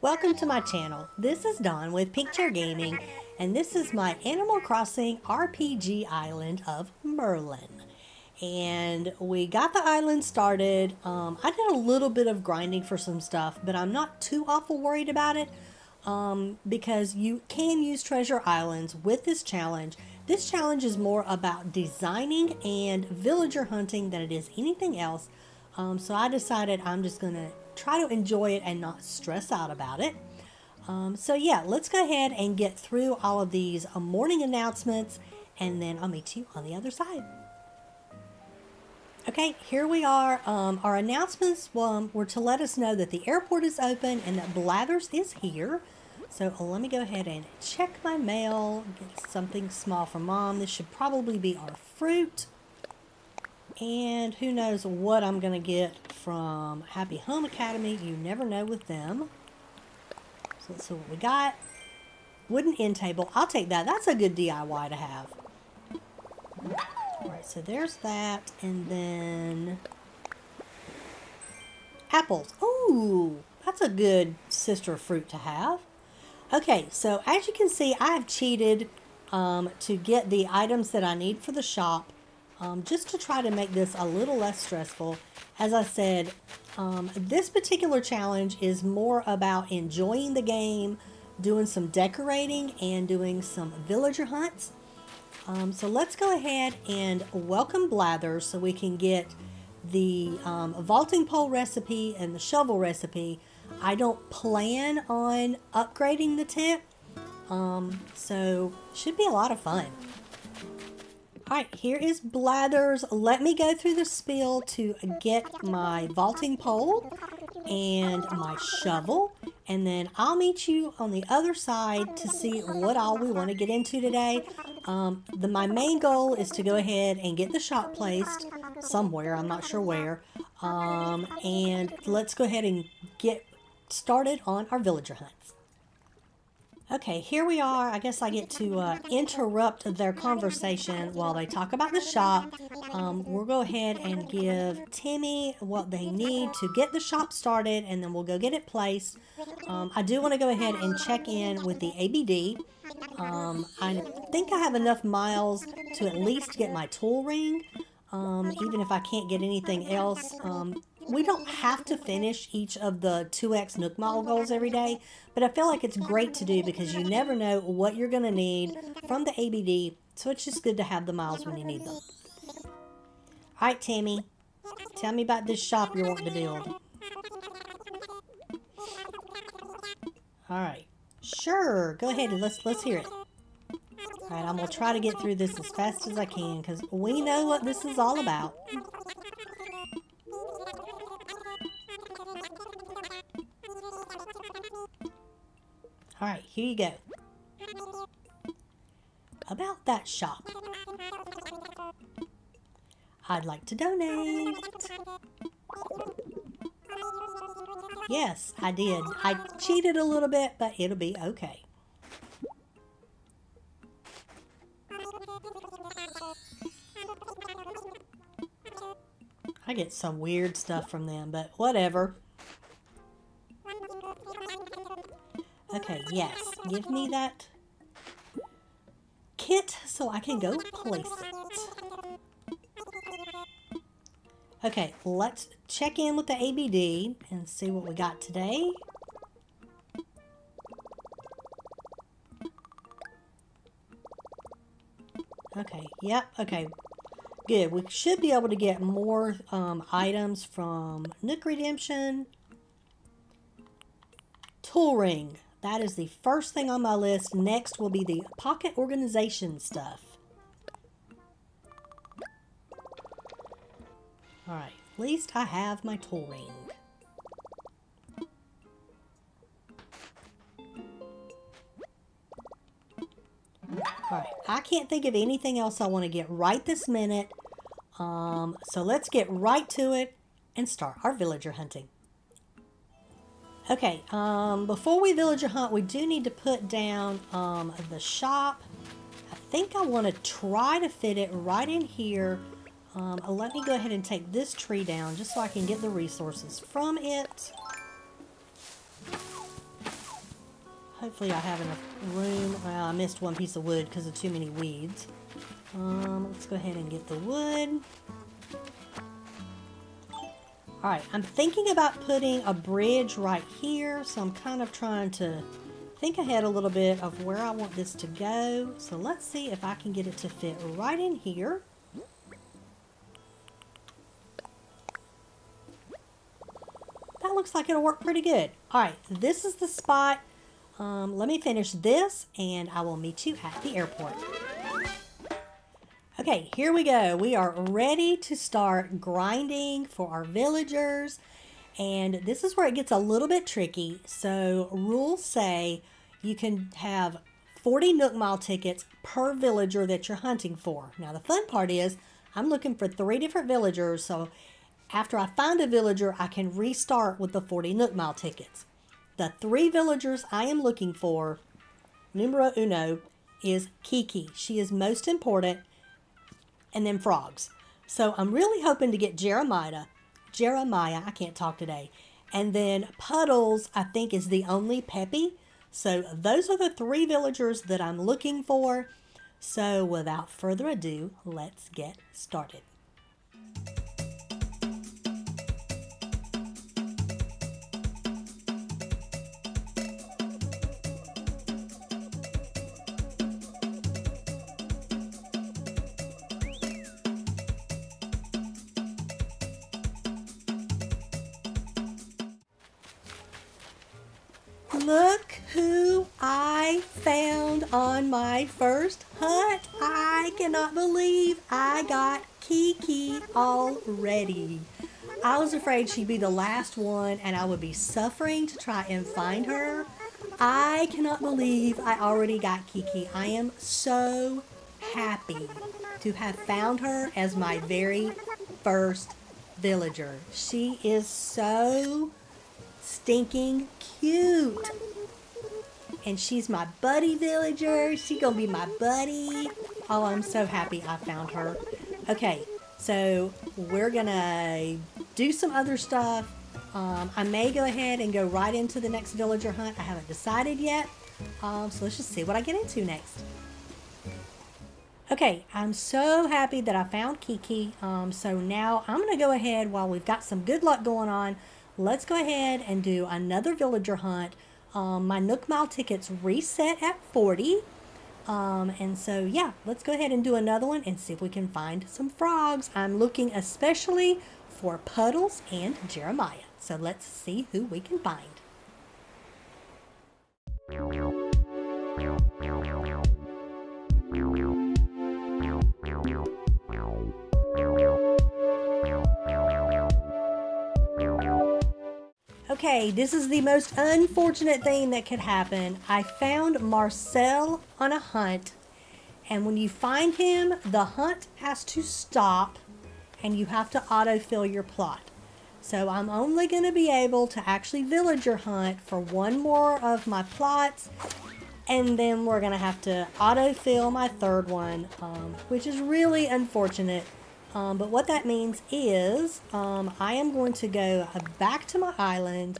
welcome to my channel. This is Dawn with Pink Chair Gaming, and this is my Animal Crossing RPG island of Merlyn. And we got the island started. I did a little bit of grinding for some stuff, but I'm not too awful worried about it because you can use treasure islands with this challenge. This challenge is more about designing and villager hunting than it is anything else. So I decided I'm just going to try to enjoy it and not stress out about it. So yeah, let's go ahead and get through all of these morning announcements, and then I'll meet you on the other side. Okay, here we are. Our announcements were to let us know that the airport is open and that Blathers is here. So let me go ahead and check my mail, get something small from Mom. This should probably be our fruit. And who knows what I'm going to get from Happy Home Academy. You never know with them. So let's see what we got. Wooden end table. I'll take that. That's a good DIY to have. Alright, so there's that. And then apples. Ooh, that's a good sister fruit to have. Okay, so as you can see, I have cheated to get the items that I need for the shop. Just to try to make this a little less stressful. As I said, this particular challenge is more about enjoying the game, doing some decorating, and doing some villager hunts. So let's go ahead and welcome Blathers so we can get the vaulting pole recipe and the shovel recipe. I don't plan on upgrading the tent, so should be a lot of fun. Alright, here is Blathers. Let me go through the spiel to get my vaulting pole and my shovel, and then I'll meet you on the other side to see what all we want to get into today. My main goal is to go ahead and get the shop placed somewhere, I'm not sure where, and let's go ahead and get started on our villager hunts. Okay, here we are. I guess I get to interrupt their conversation while they talk about the shop. We'll go ahead and give Timmy what they need to get the shop started, and then we'll go get it placed. I do want to go ahead and check in with the ABD. I think I have enough miles to at least get my tool ring, even if I can't get anything else. We don't have to finish each of the 2x Nook Mile goals every day, but I feel like it's great to do because you never know what you're going to need from the ABD, so it's just good to have the miles when you need them. Alright, Tammy, tell me about this shop you're wanting to build. Alright, sure, go ahead and let's hear it. Alright, I'm going to try to get through this as fast as I can because we know what this is all about. Alright, here you go. About that shop. I'd like to donate. Yes, I did. I cheated a little bit, but it'll be okay. I get some weird stuff from them, but whatever. Okay, yes. Give me that kit so I can go place it. Okay, let's check in with the ABD and see what we got today. Okay, yep, okay. Good. We should be able to get more items from Nook Redemption. Tool ring. That is the first thing on my list. Next will be the pocket organization stuff. Alright, at least I have my tool ring. Alright, I can't think of anything else I want to get right this minute. So let's get right to it and start our villager hunting. Okay, before we villager hunt, we do need to put down the shop. I think I want to try to fit it right in here. Let me go ahead and take this tree down just so I can get the resources from it. Hopefully I have enough room. Well, I missed one piece of wood because of too many weeds. Let's go ahead and get the wood. Alright, I'm thinking about putting a bridge right here, so I'm kind of trying to think ahead a little bit of where I want this to go. So let's see if I can get it to fit right in here. That looks like it'll work pretty good. Alright, this is the spot. Let me finish this and I will meet you at the airport. Okay, here we go. We are ready to start grinding for our villagers. And this is where it gets a little bit tricky. So rules say you can have 40 Nook Mile tickets per villager that you're hunting for. Now the fun part is I'm looking for 3 different villagers. So after I find a villager, I can restart with the 40 Nook Mile tickets. The 3 villagers I am looking for, numero uno, is Kiki. She is most important. And then Frogs. So I'm really hoping to get Jeremiah, I can't talk today. And then Puddles, I think, is the only Peppy. So those are the 3 villagers that I'm looking for. So without further ado, let's get started. Look who I found on my first hunt. I cannot believe I got Kiki already. I was afraid she'd be the last one and I would be suffering to try and find her. I cannot believe I already got Kiki. I am so happy to have found her as my very first villager. She is so stinking cute. And she's my buddy villager. She's gonna be my buddy. Oh, I'm so happy I found her. Okay, so we're gonna do some other stuff. I may go ahead and go right into the next villager hunt. I haven't decided yet. So let's just see what I get into next. Okay, I'm so happy that I found Kiki. So now I'm gonna go ahead while we've got some good luck going on. Let's go ahead and do another villager hunt. My Nook Mile tickets reset at 40. And so, yeah, let's go ahead and do another one and see if we can find some frogs. I'm looking especially for Puddles and Jeremiah. So let's see who we can find. Okay, this is the most unfortunate thing that could happen. I found Marcel on a hunt, and when you find him, the hunt has to stop, and you have to autofill your plot. So I'm only going to be able to actually villager hunt for one more of my plots, and then we're going to have to autofill my third one, which is really unfortunate. But what that means is I am going to go back to my island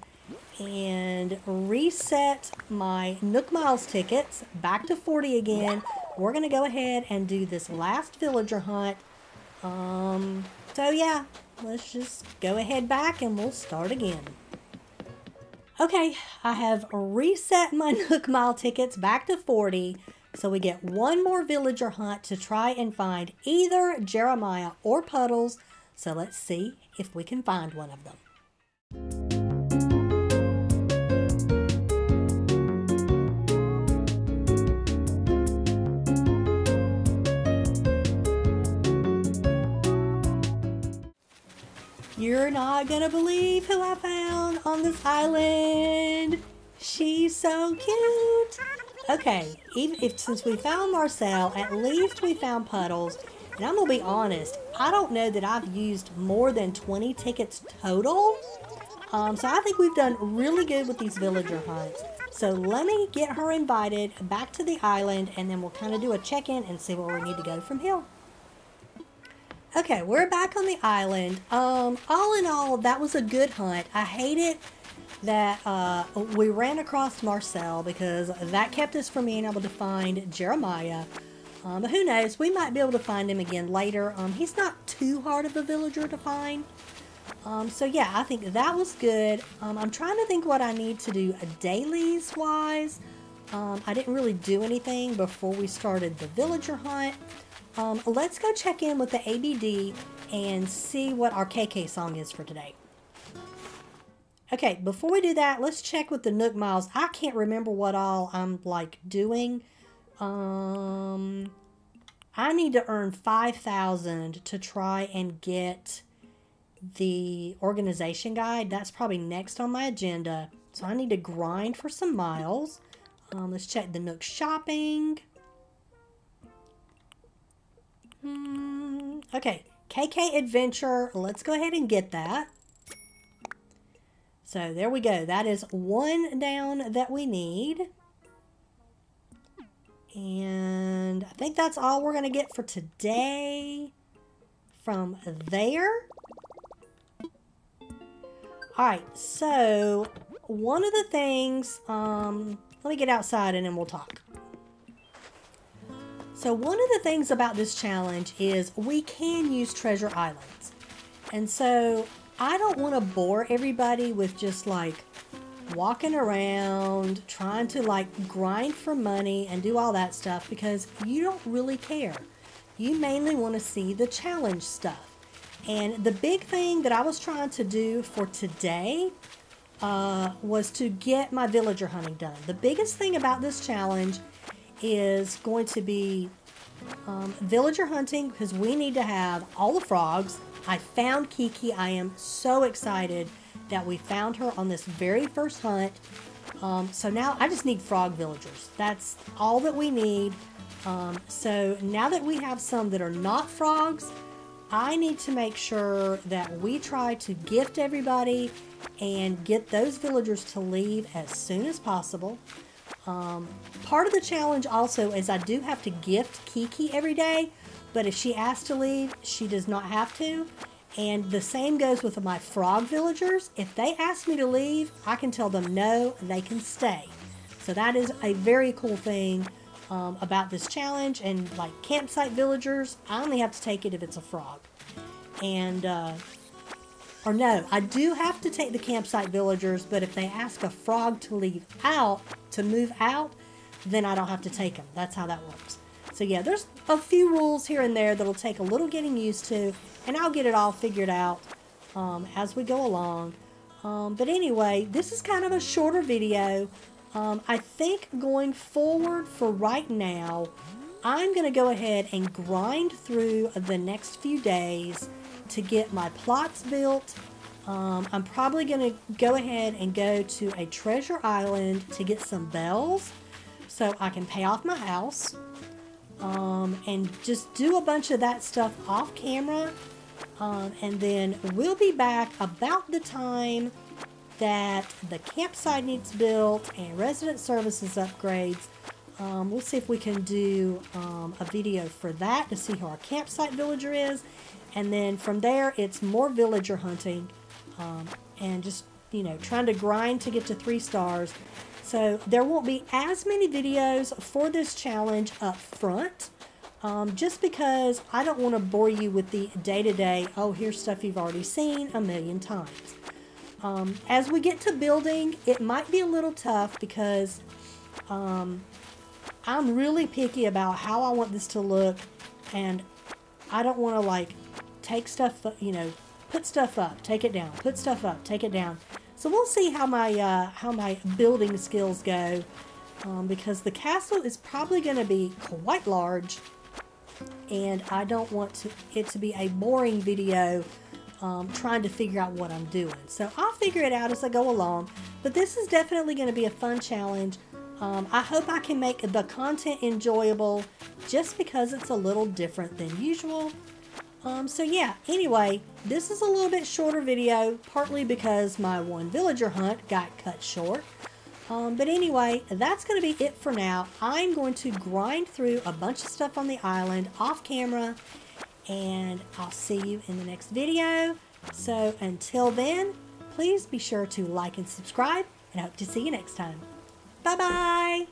and reset my Nook Miles tickets back to 40 again. We're going to go ahead and do this last villager hunt. So yeah, let's just go ahead back and we'll start again. Okay, I have reset my Nook Mile tickets back to 40. So we get one more villager hunt to try and find either Jeremiah or Puddles. So let's see if we can find one of them. You're not gonna believe who I found on this island. She's so cute. Okay, since we found Marcel, at least we found Puddles. And I'm going to be honest, I don't know that I've used more than 20 tickets total. So I think we've done really good with these villager hunts. So let me get her invited back to the island, and then we'll kind of do a check-in and see where we need to go from here. Okay, we're back on the island. All in all, that was a good hunt. I hate it that we ran across Marcel because that kept us from being able to find Jeremiah. But who knows, we might be able to find him again later. He's not too hard of a villager to find. So yeah, I think that was good. I'm trying to think what I need to do dailies wise. I didn't really do anything before we started the villager hunt. Let's go check in with the ABD and see what our KK song is for today. Okay, before we do that, let's check with the Nook Miles. I can't remember what all I'm like doing. I need to earn 5,000 to try and get the organization guide. That's probably next on my agenda. So I need to grind for some miles. Let's check the Nook shopping. Okay, KK Adventure. Let's go ahead and get that. So there we go. That is one down that we need. And I think that's all we're going to get for today from there. Alright, so one of the things, let me get outside and then we'll talk. So one of the things about this challenge is we can use treasure islands. And so I don't want to bore everybody with just like walking around, trying to like grind for money and do all that stuff because you don't really care. You mainly want to see the challenge stuff. And the big thing that I was trying to do for today was to get my villager hunting done. The biggest thing about this challenge is going to be villager hunting because we need to have all the frogs. I found Kiki. I am so excited that we found her on this very first hunt. So now I just need frog villagers. That's all that we need. So now that we have some that are not frogs, I need to make sure that we try to gift everybody and get those villagers to leave as soon as possible. Part of the challenge also is I do have to gift Kiki every day, but if she asks to leave, she does not have to. And the same goes with my frog villagers. If they ask me to leave, I can tell them no, they can stay. So that is a very cool thing about this challenge. And like campsite villagers, I only have to take it if it's a frog. And, or no, I do have to take the campsite villagers, but if they ask a frog to leave out, to move out, then I don't have to take them. That's how that works. So yeah, there's a few rules here and there that'll take a little getting used to, and I'll get it all figured out as we go along. But anyway, this is kind of a shorter video. I think going forward for right now, I'm going to go ahead and grind through the next few days to get my plots built. I'm probably going to go ahead and go to a treasure island to get some bells so I can pay off my house. And just do a bunch of that stuff off camera. And then we'll be back about the time that the campsite needs built and resident services upgrades. We'll see if we can do a video for that to see how our campsite villager is. And then from there, it's more villager hunting and just, you know, trying to grind to get to 3 stars. So there won't be as many videos for this challenge up front, just because I don't want to bore you with the day-to-day, oh, here's stuff you've already seen a million times. As we get to building, it might be a little tough because I'm really picky about how I want this to look, and I don't want to like take stuff, you know, put stuff up, take it down, put stuff up, take it down. So we'll see how my building skills go, because the castle is probably going to be quite large, and I don't want it to be a boring video trying to figure out what I'm doing. So I'll figure it out as I go along, but this is definitely going to be a fun challenge. I hope I can make the content enjoyable just because it's a little different than usual. So yeah, anyway, this is a little bit shorter video, partly because my one villager hunt got cut short. But anyway, that's going to be it for now. I'm going to grind through a bunch of stuff on the island off camera, and I'll see you in the next video. So until then, please be sure to like and subscribe, and I hope to see you next time. Bye-bye!